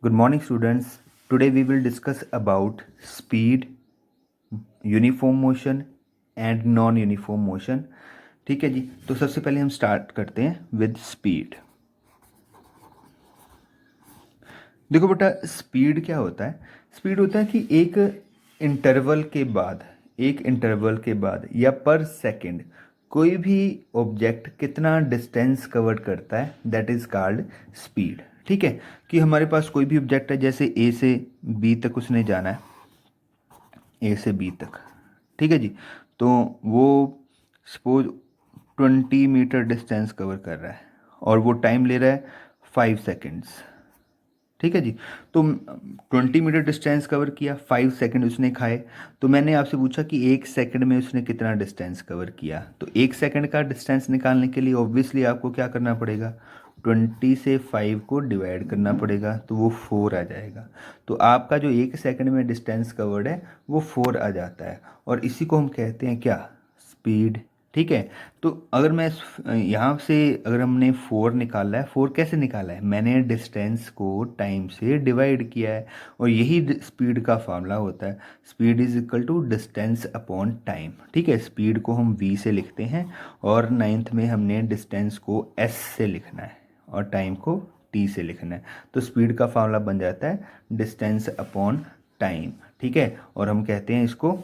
Good morning, students. Today we will discuss about speed, uniform motion and non uniform motion. ठीक है जी. तो सबसे पहले हम स्टार्ट करते हैं विद स्पीड. देखो बेटा, स्पीड क्या होता है. स्पीड होता है कि एक इंटरवल के बाद या पर सेकंड कोई भी ऑब्जेक्ट कितना डिस्टेंस कवर करता है, दैट इज कॉल्ड स्पीड. ठीक है. कि हमारे पास कोई भी ऑब्जेक्ट है, जैसे ए से बी तक उसने जाना है, ए से बी तक. ठीक है जी. तो वो सपोज 20 मीटर डिस्टेंस कवर कर रहा है और वो टाइम ले रहा है 5 सेकेंड्स. ठीक है जी. तो 20 मीटर डिस्टेंस कवर किया, 5 सेकेंड उसने खाए. तो मैंने आपसे पूछा कि 1 सेकेंड में उसने कितना डिस्टेंस कवर किया. तो 1 सेकेंड का डिस्टेंस निकालने के लिए ऑब्वियसली आपको क्या करना पड़ेगा, 20 से 5 को डिवाइड करना पड़ेगा, तो वो 4 आ जाएगा. तो आपका जो 1 सेकेंड में डिस्टेंस कवर्ड है वो 4 आ जाता है, और इसी को हम कहते हैं क्या, स्पीड. ठीक है. तो अगर मैं यहाँ से अगर हमने 4 निकाला है, 4 कैसे निकाला है, मैंने डिस्टेंस को टाइम से डिवाइड किया है, और यही स्पीड का फार्मूला होता है. Speed is equal to distance upon time. ठीक है. स्पीड को हम v से लिखते हैं, और 9th में हमने डिस्टेंस को s से लिखना है और टाइम को t से लिखना है. तो स्पीड का फार्मूला बन जाता है डिस्टेंस अपॉन टाइम. ठीक है. और हम कहते हैं इसको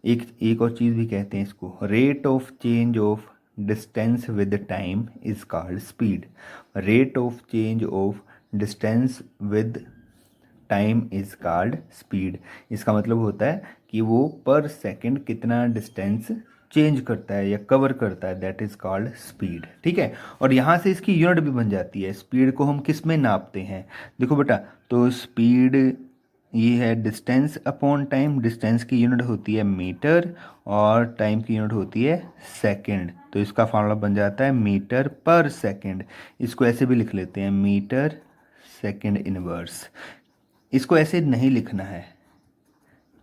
एक और चीज़ भी कहते हैं इसको, rate of change of distance with time is called speed. Rate of change of distance with time is called speed. इसका मतलब होता है कि वो पर सेकंड कितना डिस्टेंस चेंज करता है या कवर करता है, दैट इज कॉल्ड स्पीड. ठीक है. और यहाँ से इसकी यूनिट भी बन जाती है. स्पीड को हम किस में नापते हैं, देखो बेटा, तो स्पीड ये है डिस्टेंस अपॉन टाइम. डिस्टेंस की यूनिट होती है मीटर और टाइम की यूनिट होती है सेकंड. तो इसका फॉर्मूला बन जाता है मीटर पर सेकंड. इसको ऐसे भी लिख लेते हैं, मीटर सेकंड इनवर्स. इसको ऐसे नहीं लिखना है.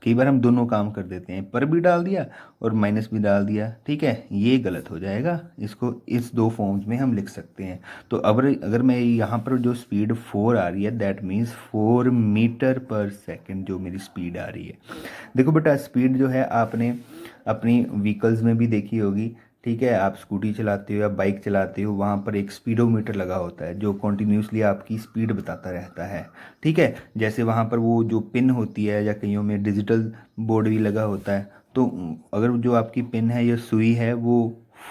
कई बार हम दोनों काम कर देते हैं, पर भी डाल दिया और माइनस भी डाल दिया. ठीक है. ये गलत हो जाएगा. इसको इस दो फॉर्म्स में हम लिख सकते हैं. तो अब अगर मैं यहाँ पर जो स्पीड 4 आ रही है, दैट मीन्स 4 मीटर पर सेकंड जो मेरी स्पीड आ रही है. देखो बेटा, स्पीड जो है आपने अपनी व्हीकल्स में भी देखी होगी. ठीक है. आप स्कूटी चलाते हो या बाइक चलाते हो, वहाँ पर एक स्पीडोमीटर लगा होता है जो कॉन्टीन्यूसली आपकी स्पीड बताता रहता है. ठीक है. जैसे वहाँ पर वो जो पिन होती है, या कईयों में डिजिटल बोर्ड भी लगा होता है, तो अगर जो आपकी पिन है या सुई है वो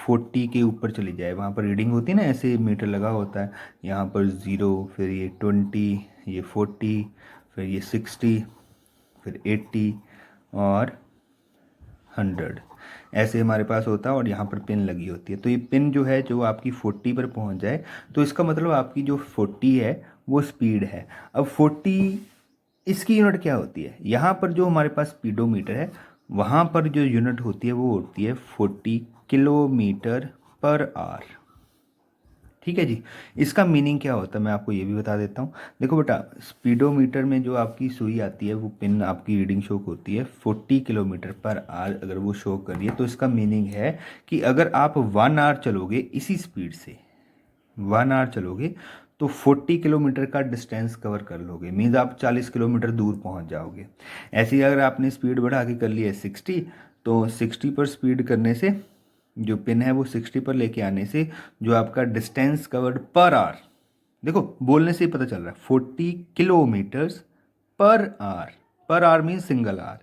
40 के ऊपर चली जाए, वहाँ पर रीडिंग होती है ना, ऐसे मीटर लगा होता है, यहाँ पर 0, फिर ये 20, ये 40, फिर ये 60, फिर 80 और 100, ऐसे हमारे पास होता है, और यहाँ पर पिन लगी होती है. तो ये पिन जो है, जो आपकी 40 पर पहुँच जाए, तो इसका मतलब आपकी जो 40 है वो स्पीड है. अब 40 इसकी यूनिट क्या होती है, यहाँ पर जो हमारे पास स्पीडोमीटर है, वहाँ पर जो यूनिट होती है वो होती है 40 किलोमीटर पर आवर. ठीक है जी. इसका मीनिंग क्या होता है मैं आपको ये भी बता देता हूँ. देखो बेटा, स्पीडोमीटर में जो आपकी सुई आती है, वो पिन आपकी रीडिंग शो होती है 40 किलोमीटर पर आवर. अगर वो शो कर रही है, तो इसका मीनिंग है कि अगर आप 1 आवर चलोगे इसी स्पीड से, 1 आवर चलोगे, तो 40 किलोमीटर का डिस्टेंस कवर कर लोगे. मीन्स आप 40 किलोमीटर दूर पहुंच जाओगे. ऐसे ही अगर आपने स्पीड बढ़ा के कर ली है 60, तो 60 पर स्पीड करने से, जो पिन है वो 60 पर लेके आने से, जो आपका डिस्टेंस कवर्ड पर आवर, देखो बोलने से ही पता चल रहा है, 40 kilometres per hour. Per hour means single hour.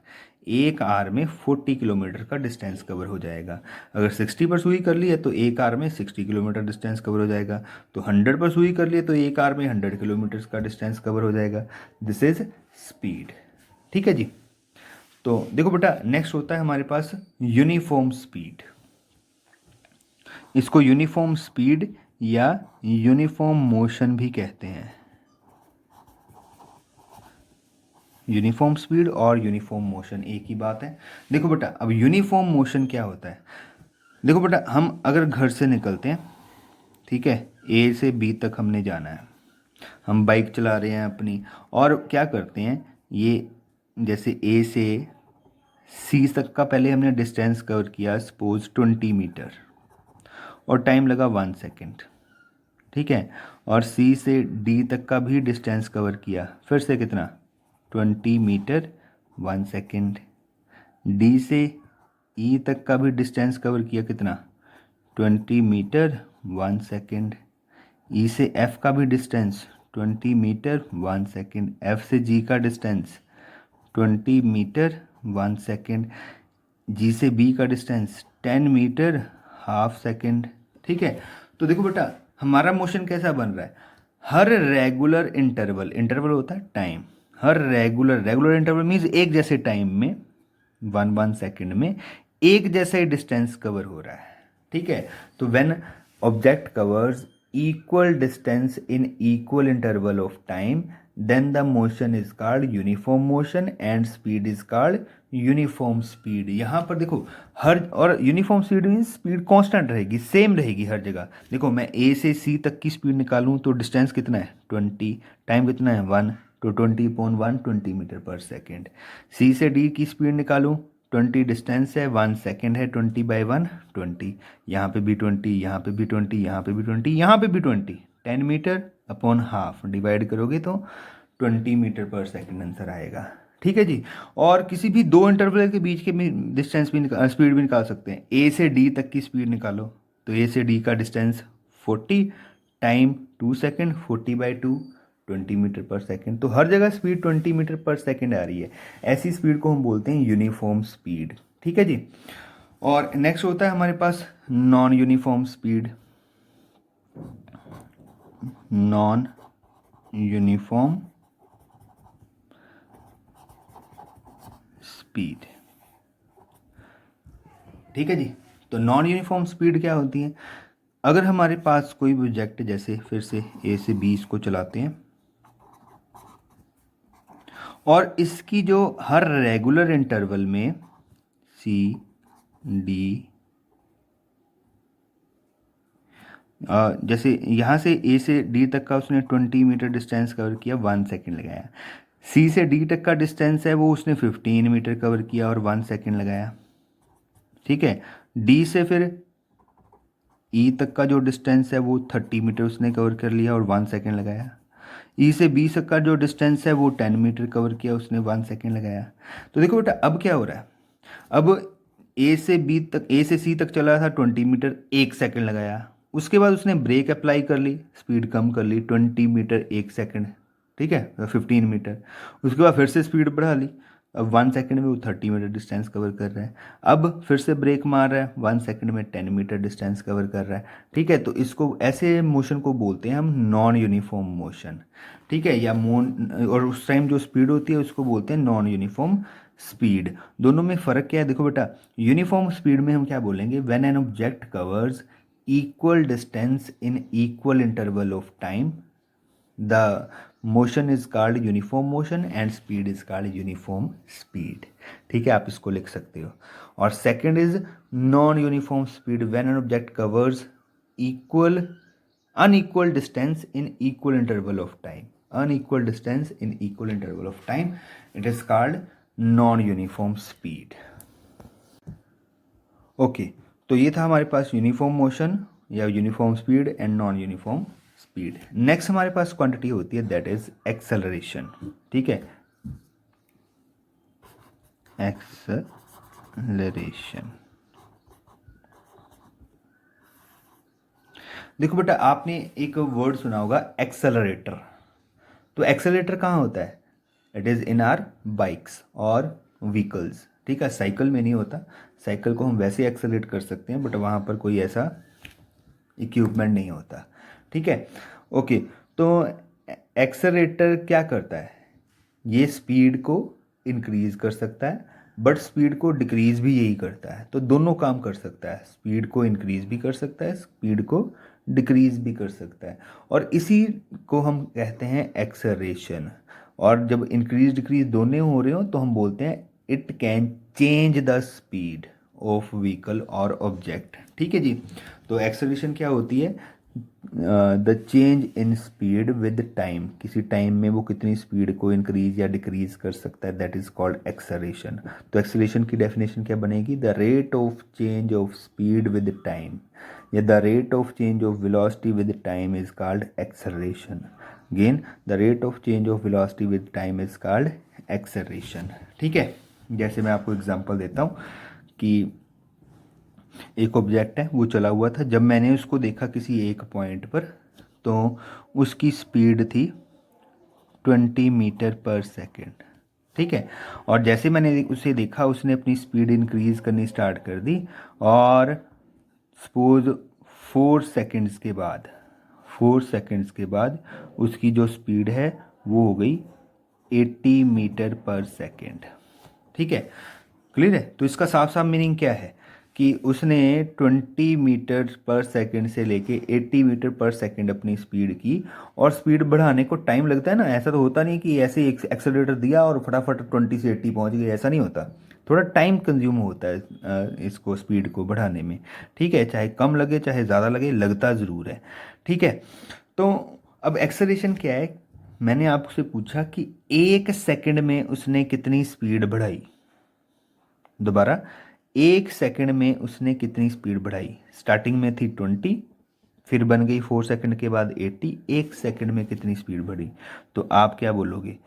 एक आवर में 40 किलोमीटर का डिस्टेंस कवर हो जाएगा. अगर 60 पर सुई कर ली है, तो एक आवर में 60 किलोमीटर डिस्टेंस कवर हो जाएगा. तो 100 पर सुई कर लिए, तो एक आवर में 100 किलोमीटर का डिस्टेंस कवर हो जाएगा. This is speed. ठीक है जी. तो देखो बेटा, नेक्स्ट होता है हमारे पास यूनिफॉर्म स्पीड. इसको यूनिफॉर्म स्पीड या यूनिफॉर्म मोशन भी कहते हैं. यूनिफॉर्म स्पीड और यूनिफॉर्म मोशन एक ही बात है. देखो बेटा, अब यूनिफॉर्म मोशन क्या होता है. देखो बेटा, हम अगर घर से निकलते हैं, ठीक है, ए से बी तक हमने जाना है, हम बाइक चला रहे हैं अपनी, और क्या करते हैं, ये जैसे ए से सी तक का पहले हमने डिस्टेंस कवर किया, सपोज 20 मीटर, और टाइम लगा 1 सेकेंड. ठीक है, और सी से डी तक का भी डिस्टेंस कवर किया, फिर से कितना 20 मीटर 1 सेकेंड। डी से ई तक का भी डिस्टेंस कवर किया, कितना 20 मीटर 1 सेकेंड। ई से एफ का भी डिस्टेंस 20 मीटर 1 सेकेंड। एफ से जी का डिस्टेंस 20 मीटर 1 सेकेंड। जी से बी का डिस्टेंस 10 मीटर हाफ सेकेंड। ठीक है, तो देखो बेटा हमारा मोशन कैसा बन रहा है, हर रेगुलर इंटरवल, इंटरवल होता है टाइम, हर रेगुलर इंटरवल मीन्स एक जैसे टाइम में 1 सेकेंड में एक जैसा ही डिस्टेंस कवर हो रहा है। ठीक है, तो when object covers equal distance in equal interval of time then the motion is called uniform motion and speed is called uniform speed. यहाँ पर देखो हर, और uniform speed means speed constant रहेगी, सेम रहेगी हर जगह। देखो मैं ए से सी तक की स्पीड निकालूँ तो डिस्टेंस कितना है 20, टाइम कितना है 1, तो 20/1 20 मीटर पर सेकेंड। सी से डी की स्पीड निकालूँ 20 डिस्टेंस है, 1 सेकेंड है, 20/1 20, यहाँ पे भी 20, यहाँ पे भी 20, यहाँ पे भी 20, यहाँ पे भी 20, 10 मीटर अपॉन हाफ डिवाइड करोगे तो 20 मीटर पर सेकेंड आंसर आएगा। ठीक है जी, और किसी भी दो इंटरवल के बीच के डिस्टेंस भी स्पीड भी निकाल सकते हैं। ए से डी तक की स्पीड निकालो तो ए से डी का डिस्टेंस 40, टाइम 2 सेकेंड, 40/2 20 मीटर पर सेकेंड। तो हर जगह स्पीड 20 मीटर पर सेकेंड आ रही है, ऐसी स्पीड को हम बोलते हैं यूनिफॉर्म स्पीड। ठीक है जी, और नेक्स्ट होता है हमारे पास non uniform speed. Non uniform speed. ठीक है जी, तो नॉन यूनिफॉर्म स्पीड क्या होती है, अगर हमारे पास कोई भी ऑब्जेक्ट, जैसे फिर से ए से बी इसको चलाते हैं और इसकी जो हर रेगुलर इंटरवल में सी डी, जैसे यहाँ से ए से डी तक का उसने 20 मीटर डिस्टेंस कवर किया, 1 सेकेंड लगाया। सी से डी तक का डिस्टेंस है वो उसने 15 मीटर कवर किया और 1 सेकेंड लगाया। ठीक है, डी से फिर ई तक का जो डिस्टेंस है वो 30 मीटर उसने कवर कर लिया और 1 सेकेंड लगाया। ई से बी तक का जो डिस्टेंस है वो 10 मीटर कवर किया, उसने 1 सेकेंड लगाया। तो देखो बेटा अब क्या हो रहा है, अब ए से बी तक, ए से सी तक चला था 20 मीटर, 1 सेकेंड लगाया। उसके बाद उसने ब्रेक अप्लाई कर ली, स्पीड कम कर ली, 20 मीटर 1 सेकेंड, ठीक है 15 मीटर। उसके बाद फिर से स्पीड बढ़ा ली, अब 1 सेकेंड में वो 30 मीटर डिस्टेंस कवर कर रहा है। अब फिर से ब्रेक मार रहा है, 1 सेकेंड में 10 मीटर डिस्टेंस कवर कर रहा है। ठीक है, तो इसको, ऐसे मोशन को बोलते हैं हम नॉन यूनिफॉर्म मोशन। ठीक है, या और उस टाइम जो स्पीड होती है उसको बोलते हैं नॉन यूनिफॉर्म स्पीड। दोनों में फ़र्क क्या है, देखो बेटा यूनिफॉर्म स्पीड में हम क्या बोलेंगे, when an object covers equal distance in equal interval of time the motion is called uniform motion and speed is called uniform speed. ठीक है, आप इसको लिख सकते हो। और second is non uniform speed, when an object covers equal unequal distance in equal interval of time, unequal distance in equal interval of time, it is called non-uniform speed. Okay, तो ये था हमारे पास यूनिफॉर्म मोशन या uniform speed and non uniform speed. Next हमारे पास quantity होती है that is acceleration. ठीक है, एक्सेलरेशन। देखो बेटा आपने एक वर्ड सुना होगा एक्सेलरेटर, तो एक्सेलरेटर कहाँ होता है, it is in are bikes और व्हीकल्स। ठीक है, साइकिल में नहीं होता, साइकिल को हम वैसे एक्सेलरेट कर सकते हैं बट वहाँ पर कोई ऐसा इक्विपमेंट नहीं होता। ठीक है, ओके, तो एक्सेलरेटर क्या करता है, ये स्पीड को इंक्रीज कर सकता है बट स्पीड को डिक्रीज भी यही करता है, तो दोनों काम कर सकता है, स्पीड को इंक्रीज भी कर सकता है, स्पीड को डिक्रीज भी कर सकता है, और इसी को हम कहते हैं एक्सेलरेशन। और जब इंक्रीज डिक्रीज दोनों हो रहे हो तो हम बोलते हैं it can change the speed of vehicle और ऑब्जेक्ट। ठीक है जी, तो एक्सेलरेशन क्या होती है, the change in speed with time, किसी टाइम में वो कितनी स्पीड को इंक्रीज या डिक्रीज कर सकता है, दैट इज कॉल्ड एक्सेलरेशन। तो एक्सेलरेशन की डेफिनेशन क्या बनेगी, the rate of change of speed with time, या the rate of change of velocity with time is called acceleration. Again the rate of change of velocity with time is called acceleration. ठीक है, जैसे मैं आपको example देता हूँ कि एक ऑब्जेक्ट है वो चला हुआ था, जब मैंने उसको देखा किसी एक पॉइंट पर तो उसकी स्पीड थी 20 मीटर पर सेकेंड। ठीक है, और जैसे मैंने उसे देखा उसने अपनी स्पीड इंक्रीज करनी स्टार्ट कर दी और सपोज 4 सेकेंड्स के बाद उसकी जो स्पीड है वो हो गई 80 मीटर पर सेकेंड। ठीक है, क्लियर है। तो इसका साफ साफ मीनिंग क्या है कि उसने 20 मीटर पर सेकंड से लेके 80 मीटर पर सेकंड अपनी स्पीड की, और स्पीड बढ़ाने को टाइम लगता है ना, ऐसा तो होता नहीं कि ऐसे ही एक्सेलरेटर दिया और फटाफट 20 से 80 पहुंच गए, ऐसा नहीं होता। थोड़ा टाइम कंज्यूम होता है इसको स्पीड को बढ़ाने में। ठीक है, चाहे कम लगे चाहे ज़्यादा लगे, लगता ज़रूर है। ठीक है, तो अब एक्सेलरेशन क्या है, मैंने आपसे पूछा कि 1 सेकंड में उसने कितनी स्पीड बढ़ाई। दोबारा, 1 सेकंड में उसने कितनी स्पीड बढ़ाई। स्टार्टिंग में थी 20, फिर बन गई 4 सेकंड के बाद 80, 1 सेकंड में कितनी स्पीड बढ़ी। तो आप क्या बोलोगे,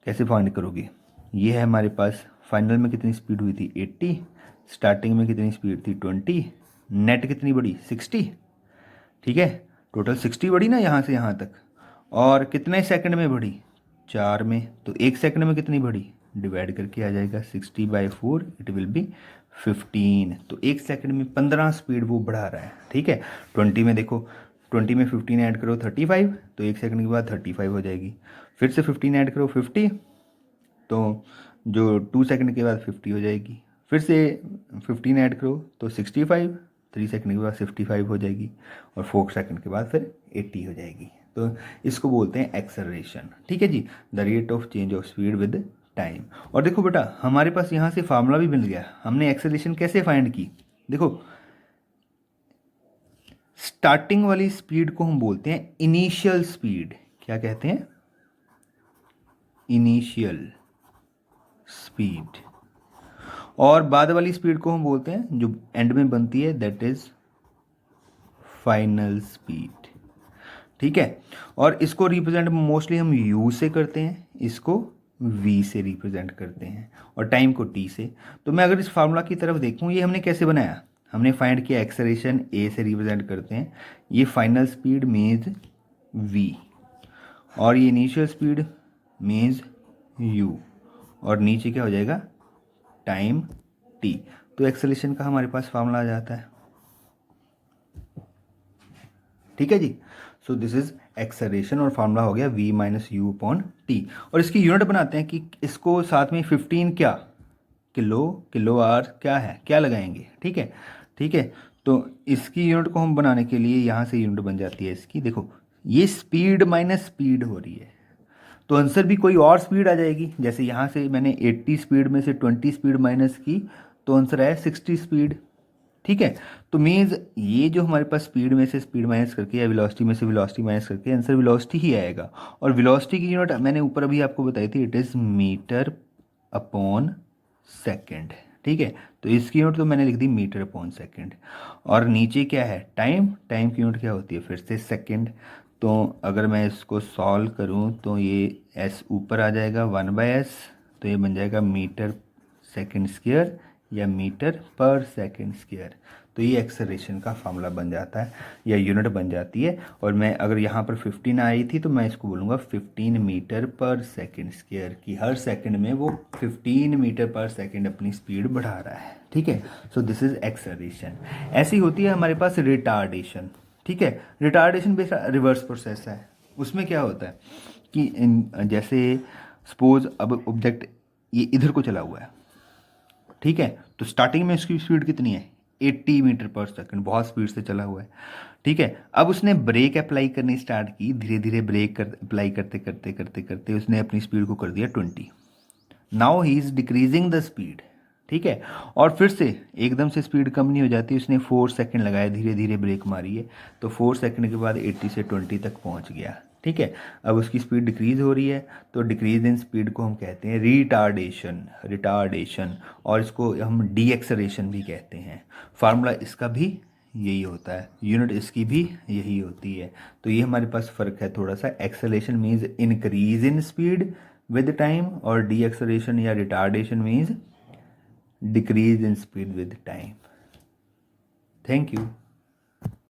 कैसे फाइंड करोगे। ये है हमारे पास फाइनल में कितनी स्पीड हुई थी 80, स्टार्टिंग में कितनी स्पीड थी 20, नेट कितनी बढ़ी 60। ठीक है, टोटल 60 बढ़ी ना यहाँ से यहाँ तक, और कितने सेकंड में बढ़ी 4 में। तो 1 सेकंड में कितनी बढ़ी, डिवाइड करके आ जाएगा 60/4, इट विल बी 15। तो 1 सेकंड में 15 स्पीड वो बढ़ा रहा है। ठीक है, 20 में देखो, 20 में 15 ऐड करो 35, तो 1 सेकंड के बाद 35 हो जाएगी। फिर से 15 ऐड करो 50, तो जो 2 सेकंड के बाद 50 हो जाएगी। फिर से 15 ऐड करो तो 65, 3 सेकंड के बाद 55 हो जाएगी, और 4 सेकंड के बाद फिर 80 हो जाएगी। तो इसको बोलते हैं एक्सेलरेशन। ठीक है जी, the rate of change of speed with time. और देखो बेटा, हमारे पास यहाँ से फार्मूला भी मिल गया। हमने एक्सेलरेशन कैसे फाइंड की, देखो स्टार्टिंग वाली स्पीड को हम बोलते हैं इनिशियल स्पीड। क्या कहते हैं, इनिशियल स्पीड। और बाद वाली स्पीड को हम बोलते हैं, जो एंड में बनती है, दैट इज फाइनल स्पीड। ठीक है, और इसको रिप्रेजेंट मोस्टली हम यू से करते हैं, इसको वी से रिप्रेजेंट करते हैं, और टाइम को टी से। तो मैं अगर इस फार्मूला की तरफ देखूं, ये हमने कैसे बनाया, हमने फाइंड किया एक्सेलरेशन ए से रिप्रेजेंट करते हैं, ये फाइनल स्पीड मीन्स वी, और ये इनिशियल स्पीड मीन्स यू, और नीचे क्या हो जाएगा, टाइम टी। तो एक्सेलरेशन का हमारे पास फार्मूला आ जाता है। ठीक है जी, सो दिस इज एक्सेलरेशन, और फार्मूला हो गया v minus you upon T. और इसकी यूनिट बनाते हैं कि इसको साथ में 15 क्या, किलो आर क्या है, क्या लगाएंगे। ठीक है, ठीक है, तो इसकी यूनिट को हम बनाने के लिए यहाँ से यूनिट बन जाती है इसकी, देखो ये स्पीड माइनस स्पीड हो रही है, तो आंसर भी कोई और स्पीड आ जाएगी। जैसे यहाँ से मैंने 80 स्पीड में से 20 स्पीड माइनस की, तो आंसर आया 60 स्पीड। ठीक है, तो मीन्स ये जो हमारे पास स्पीड में से स्पीड माइनस करके या वेलोसिटी में से वेलोसिटी माइनस करके आंसर वेलोसिटी ही आएगा। और वेलोसिटी की यूनिट मैंने ऊपर अभी आपको बताई थी, it is metre upon second. ठीक है, तो इसकी यूनिट तो मैंने लिख दी मीटर अपॉन सेकेंड। और नीचे क्या है, टाइम, टाइम की यूनिट क्या होती है फिर से सेकेंड। तो अगर मैं इसको सॉल्व करूं तो ये एस ऊपर आ जाएगा 1/s, तो ये बन जाएगा मीटर सेकेंड स्क्वायर या मीटर पर सेकेंड स्क्वायर। तो ये एक्सेलरेशन का फार्मूला बन जाता है या यूनिट बन जाती है। और मैं अगर यहाँ पर 15 आई थी तो मैं इसको बोलूँगा 15 मीटर पर सेकेंड स्क्वायर, कि हर सेकंड में वो 15 मीटर पर सेकंड अपनी स्पीड बढ़ा रहा है। ठीक है, सो दिस इज एक्सेलरेशन। ऐसी होती है हमारे पास रिटार्डेशन। ठीक है, रिटार्डेशन बेस रिवर्स प्रोसेस है। उसमें क्या होता है कि जैसे सपोज अब ऑब्जेक्ट ये इधर को चला हुआ है, ठीक है, तो स्टार्टिंग में इसकी स्पीड कितनी है 80 मीटर पर सेकंड, बहुत स्पीड से चला हुआ है। ठीक है, अब उसने ब्रेक अप्लाई करनी स्टार्ट की, धीरे धीरे ब्रेक अप्लाई करते करते करते करते उसने अपनी स्पीड को कर दिया 20। Now he is decreasing the speed. ठीक है, और फिर से एकदम से स्पीड कम नहीं हो जाती, उसने 4 सेकंड लगाया, धीरे धीरे ब्रेक मारी है, तो 4 सेकंड के बाद 80 से 20 तक पहुंच गया। ठीक है, अब उसकी स्पीड डिक्रीज हो रही है, तो डिक्रीज इन स्पीड को हम कहते हैं रिटार्डेशन, और इसको हम डी एक्सेलरेशन भी कहते हैं। फार्मूला इसका भी यही होता है, यूनिट इसकी भी यही होती है। तो ये हमारे पास फ़र्क है थोड़ा सा। Acceleration means increase in speed with time, और डी एक्सेलेरेशन या retardation means decrease in speed with time. Thank you.